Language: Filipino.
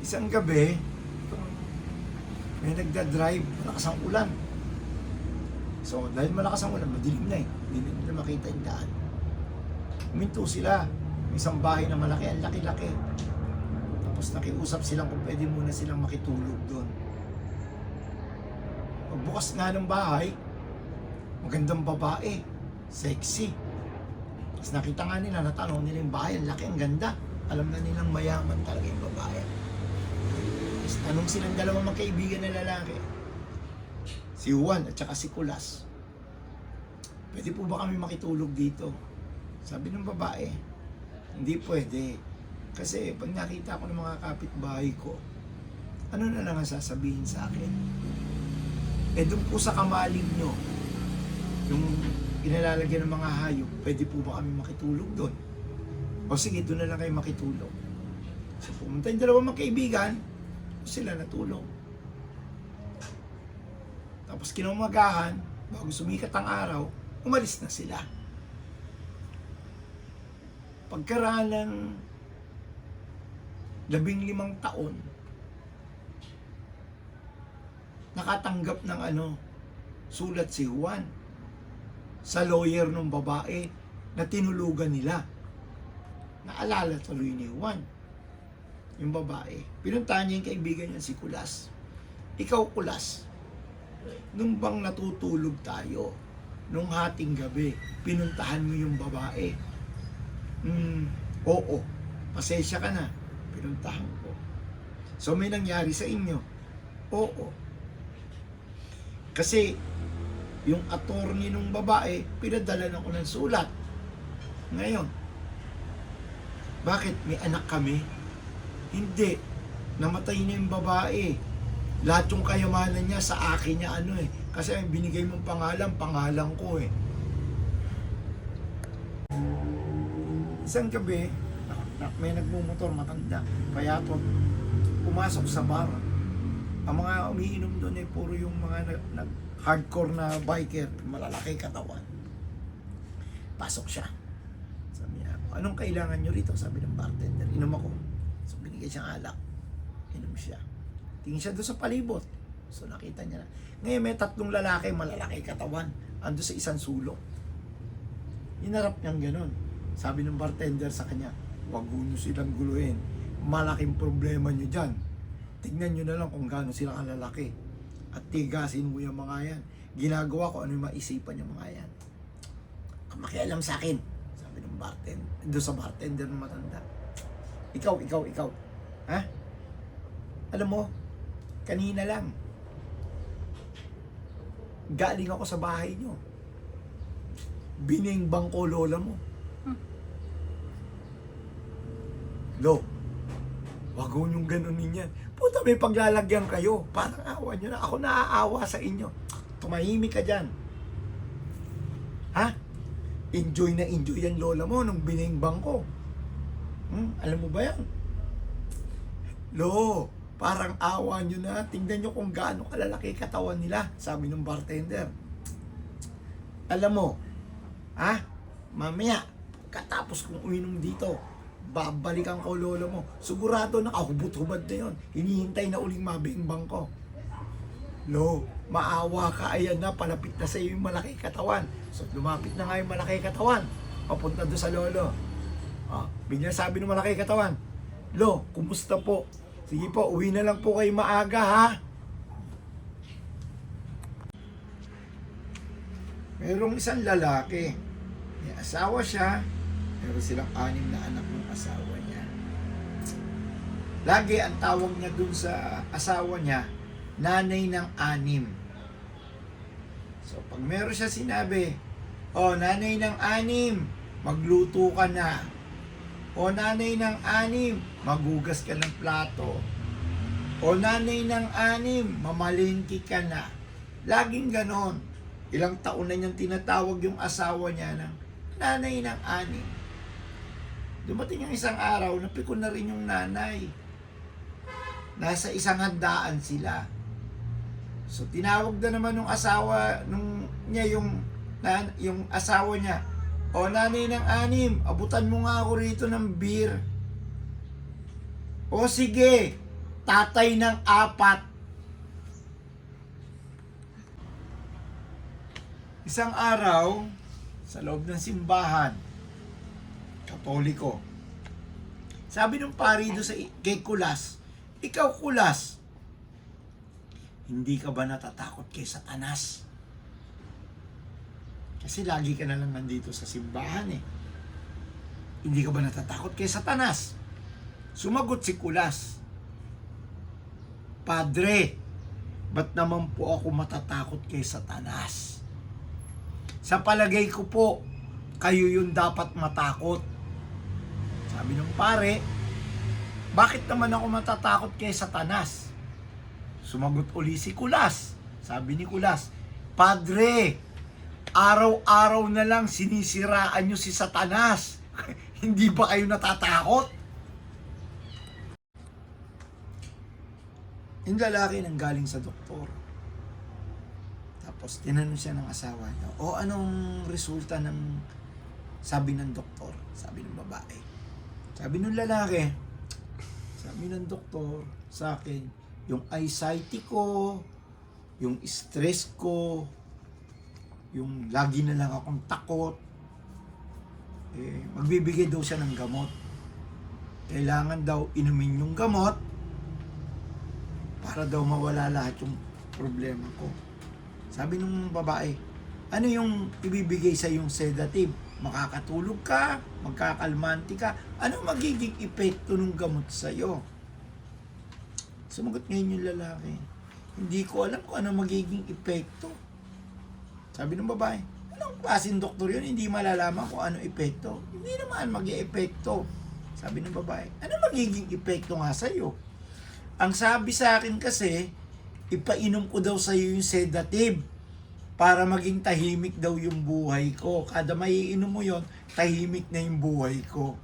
Isang gabi, may nagda-drive, malakas ang ulan. So, dahil malakas ang ulan, madilim na eh. Hindi nila makita yung daan. Huminto sila. May isang bahay na malaki, ang laki-laki. Tapos nakiusap silang kung pwede muna silang makitulog doon. Pagbukas nga ng bahay, magandang babae, sexy. Tapos nakita nga nila, natanong nila yung bahay, ang laki, ang ganda. Alam na nilang mayaman talaga yung babae. Tapos tanong silang dalawang magkaibigan na lalaki. Si Juan at saka si Kulas. Pwede po ba kami makitulog dito? Sabi ng babae, hindi pwede. Kasi pag nakita ko ng mga kapitbahay ko, ano na lang ang sasabihin sa akin? Eh doon po sa kamaling nyo, yung inalalagyan ng mga hayop, pwede po ba kami makitulog doon? O sige, doon na lang kayo makitulog. So pumunta yung dalawang magkaibigan, sila natulog. Tapos kinumagahan, bago sumikat ang araw, umalis na sila. Pagkaraan ng 15 taon, nakatanggap ng sulat si Juan sa lawyer ng babae na tinulugan nila. Naalala tuloy ni Juan yung babae. Pinuntahan niya yung kaibigan niya si Kulas. Ikaw, Kulas, nung bang natutulog tayo, nung hating gabi, pinuntahan mo yung babae? Oo. Pasensya ka na. Pinuntahan ko. So may nangyari sa inyo? Oo. Kasi yung attorney nung babae, pinadala na ko ng sulat. Ngayon, bakit may anak kami? Hindi. Namatay na yung babae. Lahat yung kayamanan niya sa akin niya kasi binigay mong pangalan ko eh. Isang gabi, may nagmumotor matanda, payatot, pumasok sa bar. Ang mga umiinom doon ay puro yung mga hardcore na biker, malalaki katawan. Pasok siya. Sabi niya, anong kailangan nyo rito? Sabi ng bartender, inom ako. So binigay siyang alak. Inom siya. Tingin siya doon sa palibot. So nakita niya na. Ngayon may 3 lalaki, malalaki katawan. Ando sa isang sulok. Hinarap niyang ganun. Sabi ng bartender sa kanya, huwag nyo silang guluhin. Malaking problema nyo dyan. Tignan nyo na lang kung gaano sila kalalaki. At tigasin mo yung mga yan. Ginagawa ko ano yung maisipan yung mga yan. Makialam sa akin. Sabi ng bartender, doon sa bartender ng matanda. Ikaw. Ha? Alam mo, kanina lang, galing ako sa bahay nyo. Binimbang ko lola mo. Lo, wag niyong ganunin yan. Puta, may paglalagyan kayo. Parang awa nyo na. Ako naaawa sa inyo. Tumahimik ka dyan. Ha? Enjoy na enjoy yan lola mo nung binimbang ko. Alam mo ba yan? Lo, parang awa nyo na. Tingnan nyo kung gaano kalalaki katawan nila. Sabi ng bartender. Alam mo, mamaya, katapos kong uminom dito, babalikan ko lolo mo. Sigurado nakahubot-hubad na yun. Hinihintay na uling mabingbang ko. Lo, maawa ka. Ayan na, palapit na sa iyo yung malaki katawan. So, lumapit na nga yung malaki katawan. Papunta doon sa lolo. Bigla sabi ng malaki katawan, Lo, kumusta po? Sige po, uwi na lang po kayo maaga, ha? Merong isang lalaki. May asawa siya. Meron silang 6 na anak ng asawa niya. Lagi ang tawag niya dun sa asawa niya, nanay ng 6. So, pag meron siya sinabi, nanay ng 6, magluto ka na. O nanay ng 6, magugas ka ng plato. O nanay ng 6, mamalingki ka na. Laging ganon. Ilang taon na niyang tinatawag yung asawa niya ng nanay ng 6. Dumating ang isang araw, napikon na rin yung nanay. Nasa isang handaan sila. So tinawag na naman ng asawa niya yung asawa niya. O nanay ng 6, abutan mo nga ako rito ng beer. O sige, tatay ng 4. Isang araw, sa loob ng simbahan, Katoliko, sabi ng pari doon kay Kulas, ikaw Kulas, hindi ka ba natatakot kay Satanas? Kasi lagi ka na lang nandito sa simbahan eh. Hindi ka ba natatakot kay Satanas? Sumagot si Kulas, Padre, ba't naman po ako matatakot kay Satanas? Sa palagay ko po, kayo yung dapat matakot. Sabi ng pare, bakit naman ako matatakot kay Satanas? Sumagot uli si Kulas. Sabi ni Kulas, Padre, araw-araw na lang sinisiraan nyo si Satanas. Hindi ba kayo natatakot? Yung lalaki nang galing sa doktor. Tapos tinanong siya ng asawa niya, o anong resulta ng sabi ng doktor? Sabi ng babae. Sabi ng lalaki, sabi ng doktor sa akin, yung anxiety ko, yung stress ko, yung lagi na lang akong takot, magbibigay daw siya ng gamot. Kailangan daw inumin yung gamot para daw mawala lahat yung problema ko. Sabi nung babae, ano yung ibibigay sa yung sedative? Makakatulog ka? Magkakalmanti ka? Ano magiging epekto ng gamot sa'yo? Sumagot ngayon yung lalaki, hindi ko alam kung ano magiging epekto. Sabi ng babae, anong klaseng doktor yun? Hindi malalaman kung ano epekto. Hindi naman mag-e-epekto. Sabi ng babae, ano magiging epekto nga sa'yo? Ang sabi sa akin kasi, ipainom ko daw sa'yo yung sedative para maging tahimik daw yung buhay ko. Kada maiinom mo yon, tahimik na yung buhay ko.